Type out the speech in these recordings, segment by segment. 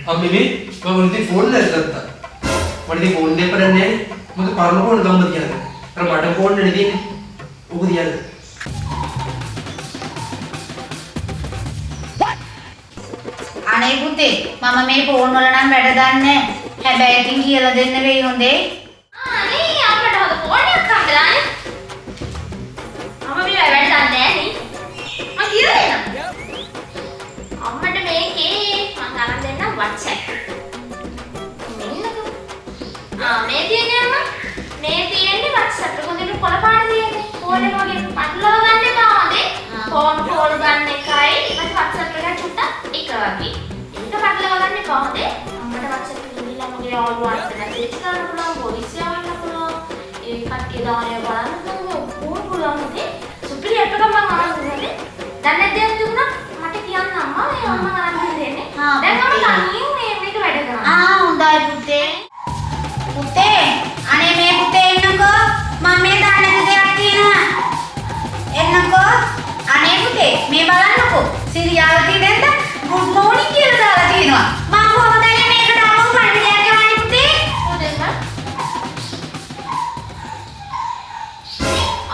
අම්මේ මේ මම ඉතින් ෆෝන් එක ගත්තා. මට ඉතින් ෆෝන් එක කරන්නේ නැහැ. මොකද පරණ ෆෝන් ගම්මද කියලා. අර මට ෆෝන් නේ තියෙන්නේ. ඔක තියන්න. අනේ පුතේ මම මේ ෆෝන් වල නම් වැඩ ගන්නෑ. හැබැයි ඉතින් කියලා දෙන්න වෙයි හොඳේ. අනේ අපිට හොද ෆෝන් එකක් හම්බෙලානේ. අම්ම මේ වැඩ ගන්නෑ නේ. මම කියලා දෙන්නම්. අම්මට මේකේ මම අරන් දෙන්නම් WhatsApp. මේ තියෙන්නේ අම්මා. මේ තියෙන්නේ WhatsApp එක හොඳට කොළපාට තියෙන්නේ. ෆෝන් එක වගේ පටලවා ගන්න එපා හොඳේ. ෆෝන් කෝල් ගන්න එකයි ඊට WhatsApp එක චුට්ටක් එක වගේ. ඒක පටලවා ගන්න එපා හොඳේ. අම්මට WhatsApp එකේ ගිහිල්ලා මගේ යාළුවාන්ට මැසේජ් කරන්න පුළුවන්, වොයිස් යවන්න පුළුවන්. ඒ කට්ටිය දාන්නේ බලන්න පුළුවන්. පුළුවන් හොඳේ. සුපිරි ඇප් එකක් මම අරන් දුන්නානේ. දැන් නැද්ද දුන්නා? මට කියන්න අම්මා මේ අම්මා අරන් දෙන්නේ. දැන් මම තනියෙන් මේක වැඩ කරනවා. හොඳයි පුතේ. පුතේ අනේ මේ පුතේ එන්නකෝ මම මේ දාන්න දෙයක් තියෙනවා එන්නකෝ අනේ පුතේ මේ බලන්නකෝ සිරියාවදී දැන්ද good morning කියලා දාලා තියෙනවා මම කොහොමද මේකට අමු කරන්න දෙයක් යවන්නේ පුතේ හොඳද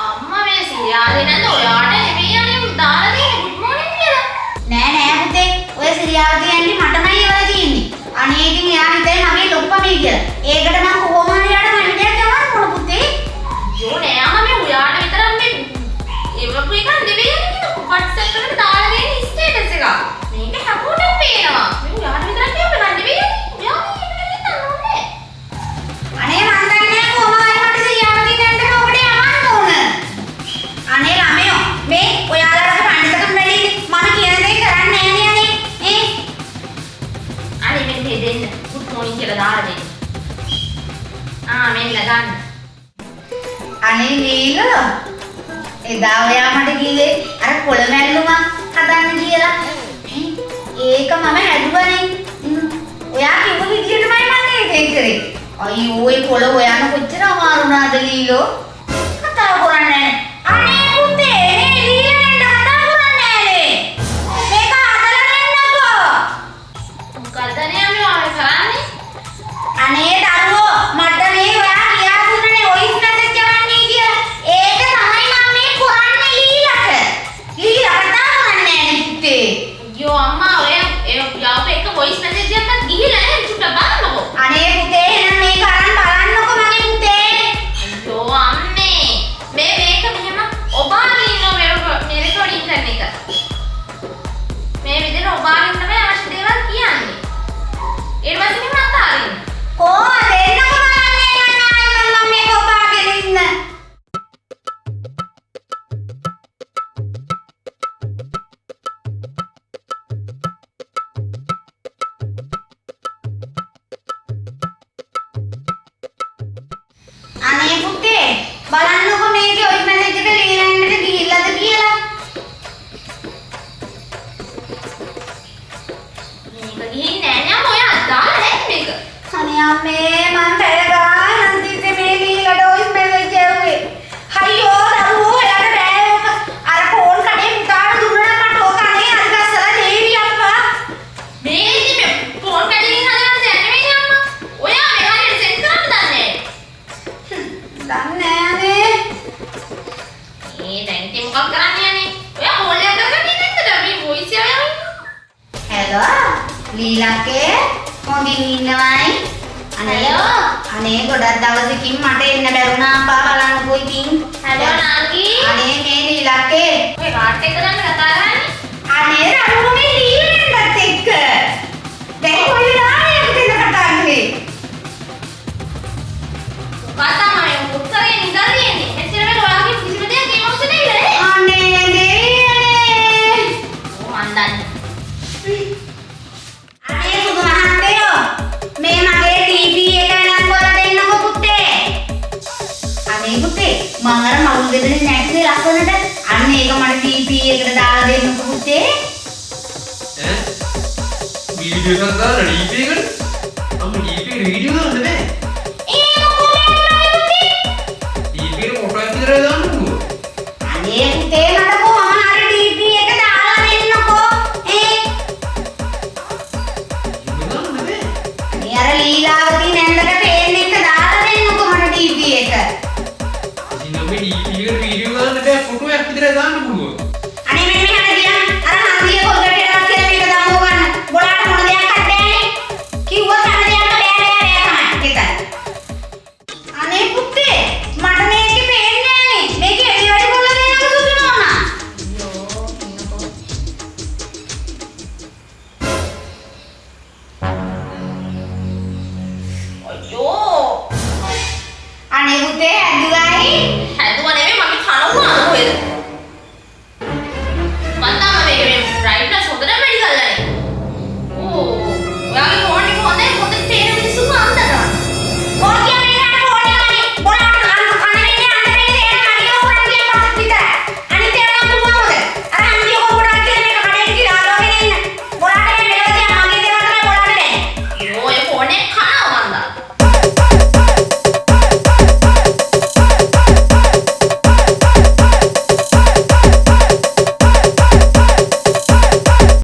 අම්මා මේ සිරියාවේ නේද ඔයාට නෙමෙයි අනේ දාලා තියෙන්නේ good morning කියලා නෑ පුතේ ඔය සිරියාවදී යන්නේ මටමයි ඒවලා තියෙන්නේ අනේ ඉතින් එයා හිතේ මගේ ලොප්පමයි කියලා ඒකට මම කොහොම හරි යාට මම දෙයක් යවන්න ඕන පුතේ යෝ නෑ අම්මා මේ ඔයාට විතරක් මේ ඒවපු එක නෙවෙයි WhatsApp එකට දාලා දෙන ස්ටේටස් එක. මේක හැමෝටම පේනවා. මේ ඔයාට විතරක් කියන්න නෙවෙයි. ඔයා මේකට හිතන්නේ. අනේ මන් දන්නේ කොහොම හරි මට සිරියාවදී දැන්ට මොකටද යවන්න ඕන අනේ ළමයෝ මේ ඔයාලට පඬිතුකම් වැඩි මම කියන දේ කරන්නේ නෑ නේ අනේ මෙන්න දෙන්න. good morning කියලා දාලා දෙන්න. මෙන්න ගන්න. අනේ නීල එදා ඔයා මට කිව්වේ අර කොළ මැල්ලුමක් හදන්න කියලා. ඒක මම හැදුවනේ. ඔයා කිව්ව විදිහටමයි මම ඒක කරේ. අයියෝ ඒ කොළ හොයන්න කොච්චර අමාරු වුණාද ලීලෝ. කතා කරන්නේ අනේ පුතේ මේ ලීලෙන් කතා කරන්නේ නෑනේ. මේක හදලා දෙන්නකෝ. මොකද නේ අපි ආවේ කරන්නේ? අනේ දරුවෝ මට මේ ඔයා කියා දුන්නේ වොයිස් මැසේජ් යවන්නේ කියලා. ඒක තමයි මම මේ කරන්නේ ලීලට. ලීලා කතා කරන්නේ නෑනේ පුතේ. යෝ අම්මා ඔය යාප එක වොයිස් මැසේජ් එකක් ගිහිල්ලා නේ චුට්ට බලන්නකෝ. අනේ පුතේ එහෙනම් මේක අරන් බලන්නකෝ මගේ පුතේ. යෝ අම්මේ මේක මෙහෙම ඔබාගෙන ඉන්නවා මේ රෙකෝඩින් කරන එක. මේ විදිහට ඔබාගෙන තමයි අවශ්‍ය දේවල් කියන්නේ. ඊට පස්සේ මම අතාරින්න. කොහොමද එන්නකෝ බලන්නේ මම මේක ඔබාගෙන ඉන්න. අනේ පුතේ බලන්නකෝ මේකේ ඔය මැසේජ් එක ලියන්නට ගිහිල්ලාද කියලා. මේක ගිහින් නෑ නෑ ඔයා දාලා නැහැ මේක. අනේ අම්මේ මම පැය ගානක් තිස්සේ මේ ලීලට ඔය මැසේජ් යවුවේ. අයියෝ දරුවෝ එයාට බෑ ඕක. අර ෆෝන් කඩේ පුතාට දුන්නා නම් මට ඕක අනේ අර ගස්සලා දෙවි අප්පා. මේ ඉතින් මේ ෆෝන් කඩේකින් හදන්න දෙයක් නෙමෙයි අම්මා. ඔයා මේ හරියට සෙට් කරන්න දන්නේ දන්නේ නෑනේ. දැන් ඉතින් මොකක් කරන්නේ යන්නේ? ඔයා කෝල් එකක් කරගෙන ඉන්නද? මේ වොයිස් එක යවන්න. හෙලෝ ලීලාකේ හොඳින් ඉන්නවයි. අනේ ගොඩක් දවසකින් මට එන්න බැරුණා අප්පා බලන්නකෝ ඉතින්. හලෝ නාගි. අනේ මේ ලීලාකේ ඔය කාට් එක ගන්න කතා කරන්නේ? අනේ රණුගේ ලීලෙන්වත් එක්ක. දැන් කොයි දාන්නේ අපිට කතා කරේ. කතාමයි උත්තරේ නිදා තියෙන්නේ. මෙච්චර වෙල ඔයාගේ කිසිම දෙයක් emotion එක නෑ. අනේ දෙවියනේ. මන් දන්නේ. අනේ සුදු මහත්තයෝ මේ මගේ ටීවී එක නම් කරලා දෙන්නකෝ පුතේ. අනේ පුතේ මම අර මගුල් ගෙදරින් නැග්ගේ ලස්සනට අන්න ඒක මට ටීවී එකට දාලා දෙන්නකෝ පුතේ. වීඩියෝ එකක් දාලා ඩීපී එකට අම්ම ඩීපී වීඩියෝ දාන්න බෑ. ඒ මොකද පුතේ? ඩීපී එක ෆොටෝ එකක් විතරයි දාන්නකෝ. අනේ පුතේ මට කොහොම හරි ටීවී එක දාලා දෙන්නකෝ. එහෙම දාන්න බෑ. ලීලාවතී නැන්දට පේන්න එක දාලා දෙන්නකො මට ටීවී එක. ඉතින් අපි ටීවී එකට වීඩියෝ ගන්න බෑ ෆොටෝ එකක් විතරයි දාන්න පුළුවන්.